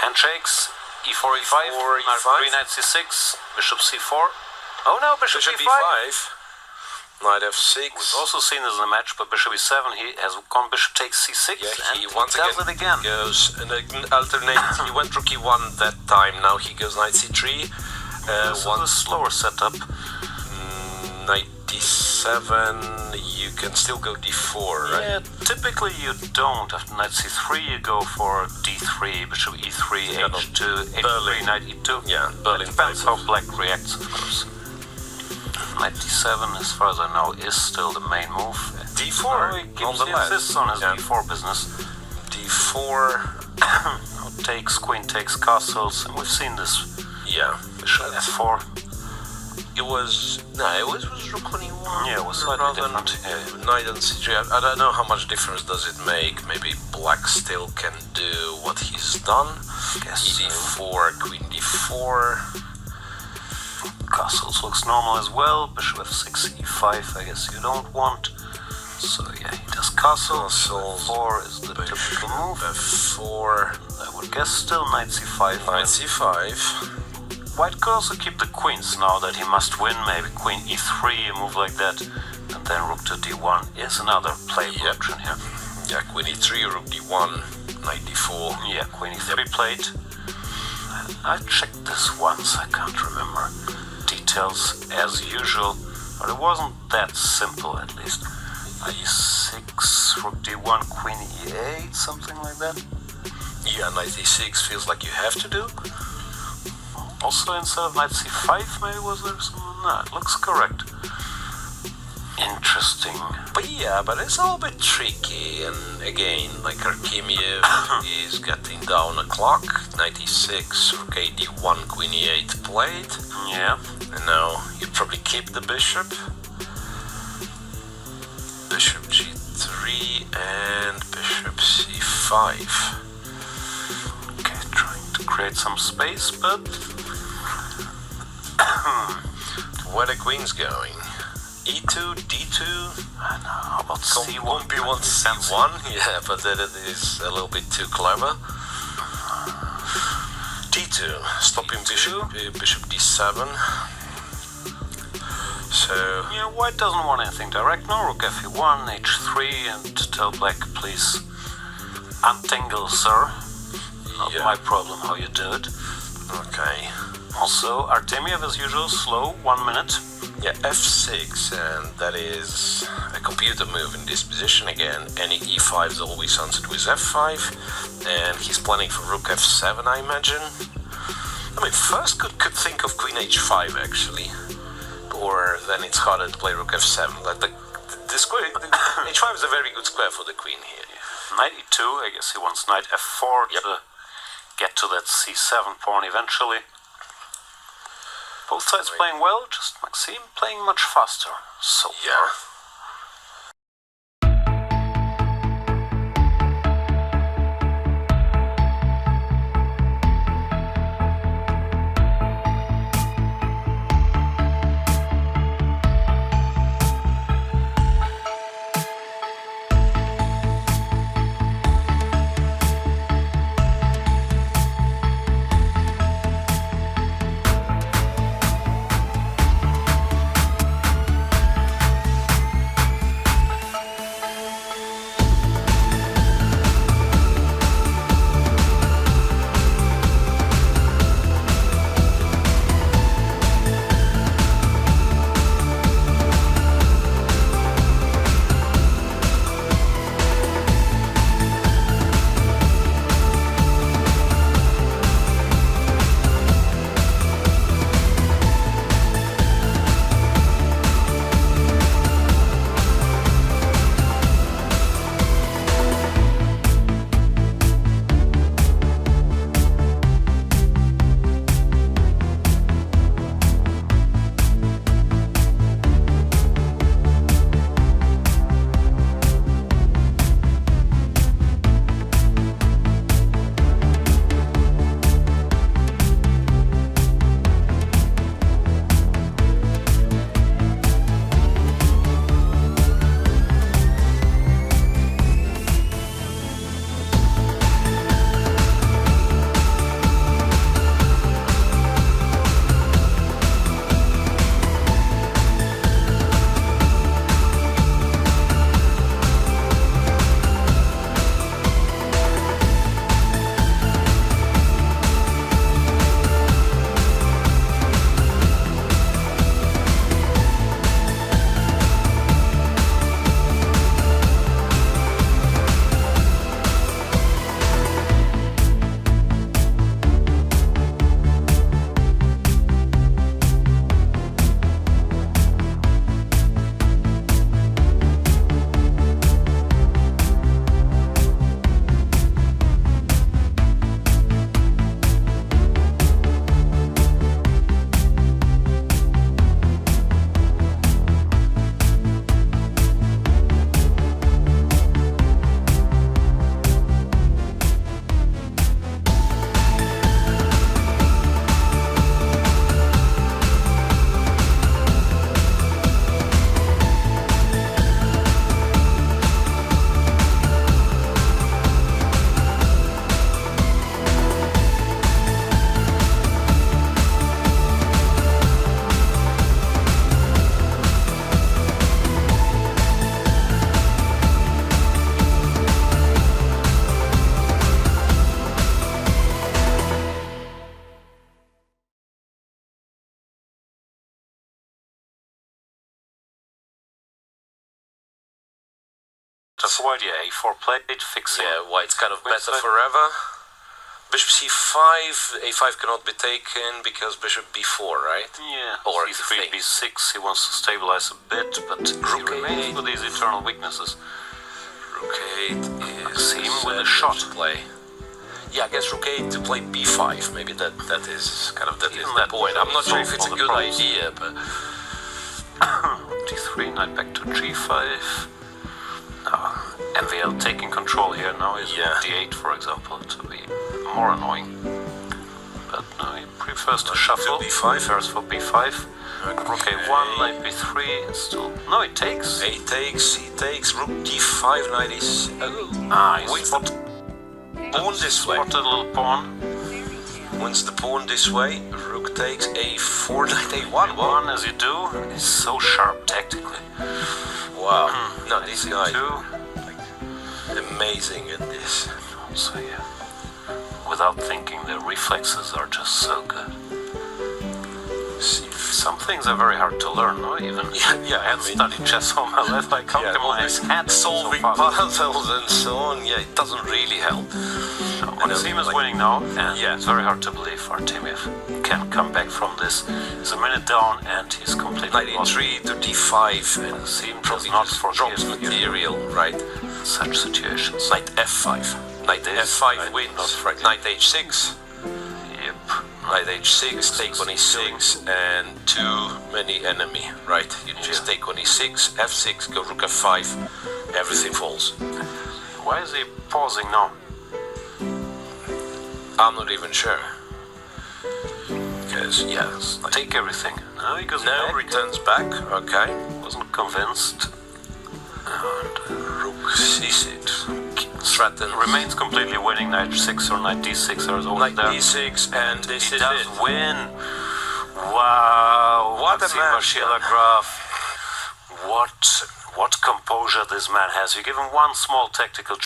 Handshakes, e4, e5, E4, E5. 3, knight c6, bishop c4. Oh no, bishop Bishop e5. e5. Knight f6. We've also seen this in the match, but bishop e7, he has gone bishop takes c6, Yeah, and he once does it again. goes an alternate. He went rook e1 that time. Now he goes knight c3. This is a slower setup. Knight d7. You can still go d4, right? Yeah, typically you don't. After knight c3, you go for d3, bishop e3, h2, h3, knight e2. Yeah, Berlin It depends type how black reacts, of course. Knight d7, as far as I know, is still the main move. d4 He nonetheless. insists on his Yeah. d4 business. d4. Takes, queen takes castles, and we've seen this. Yeah. Bishop f4. It was rook on e1. Yeah, it was slightly rather than different. Yeah. knight on c3. I don't know how much difference does it make. Maybe black still can do what he's done. Guess d4, queen d4. Castles looks normal as well. Bishop f6, e5, I guess you don't want. So yeah, he does castles. F4 is the typical move. f4. I would guess still knight c5. Knight c5. White could also keep the queens now that he must win. Maybe queen e3, a move like that. And then rook to d1 is another playable option here. Yeah, queen e3, rook d1, knight d4. Yeah, queen e3 played. I checked this once, I can't remember details as usual, but it wasn't that simple at least. e6, rook d1, queen e8, something like that. Yeah, knight e6 feels like you have to do. Also instead of knight c5, maybe was there some? No, it looks correct. Interesting. But yeah, but it's a little bit tricky, and again, like Artemiev is getting down a clock. Knight e6, rook a d1, queen e8 played. Yeah. And now you probably keep the bishop. Bishop g3 and bishop c5. Okay, trying to create some space, but where the queen's going? e2, d2. I know. How about c1? Compy wants c1, yeah, but that is a little bit too clever. d2, stopping bishop d7. So yeah, white doesn't want anything direct. No, rook f1, h3, and tell black, please untangle, sir. Not my problem how you do it. Okay. Also, Artemiev as usual, slow, 1 minute. Yeah, f6, and that is a computer move in this position again. Any e5 is always answered with f5, and he's planning for rook f7, I imagine. I mean, first could think of queen h5 actually, or then it's harder to play rook f7. Like the square, h5 is a very good square for the queen here. Knight e2, I guess he wants knight f4 to get to that c7 pawn eventually. Both sides playing well, just Maxime playing much faster so far. for white, yeah, a4 plate, fixing. Yeah, white's kind of better side. forever. Bishop c5, a5 cannot be taken because bishop b4, right? Yeah, Or c3, b6, he wants to stabilize a bit, but Rook he remains A8. with these eternal weaknesses. Rook 8 is Maxime with a shot. play. Yeah, I guess Rook 8 to play b5. Maybe that is kind of that Even is the that point. I'm not sure if it's a all the good problems. idea, but d3, knight back to g5. MVL taking control here now is Yeah. d8, for example, to be more annoying. But no, he prefers to shuffle. b5. Prefers for b5. Rook a1, knight b3. Still, no, it takes. he takes rook d5, knight is He's wins the pawn this way. spotted a little pawn. Wins the pawn this way. Rook takes a4, knight a1. One, as you do, is so sharp tactically. Wow. No, this guy Two. amazing at this. So yeah, without thinking, the reflexes are just so good. Some things are very hard to learn, no? Even Yeah, I had studied chess all my life. I can't all my these head solving so fast. puzzles and so on. Yeah, it doesn't really help. Maxime is winning now, and Yeah. it's very hard to believe Artemiev can come back from this. He's a minute down, and he's completely Knight lost. e3 to d5, and Maxime does probably not just forgive drops you material, right? in such situations. Knight f5. Knight This f5 I did wins. not forget. Knight h6. Yep. Knight h6, take on e6, and too many enemy, right? You just take on e6, f6, go rook f5, everything falls. Why is he pausing now? I'm not even sure. Because, Yes, take everything. No, he goes no, back. returns back, okay. Wasn't convinced. And Rook c6, threaten, remains completely winning. Knight 6 or knight d6 are always knight there. d6, and this He is does it. win. Wow. What a Maxime match. Vachier Lagrave. What composure this man has. You give him one small tactical